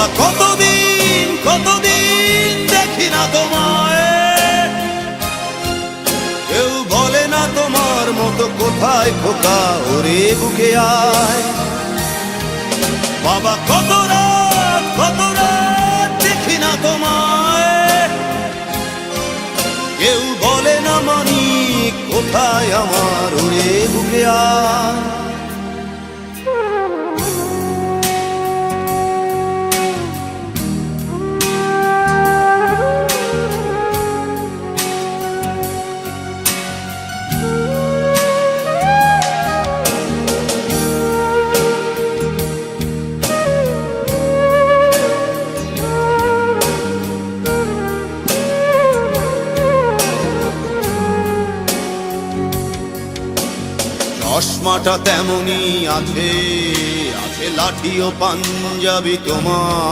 বাবা কতদিন কতদিন দেখি না তোমায়, কেউ বলে না তোমার মতো কোথায় খোকা ওরে বুকে আয়। বাবা কত রাত দেখি না তোমায়, কেউ বলে না মানি কোথায় আমার ওরে বুকে আয়। চশমাটা তেমনি আছে, আছে লাঠি ও পাঞ্জাবি তোমার।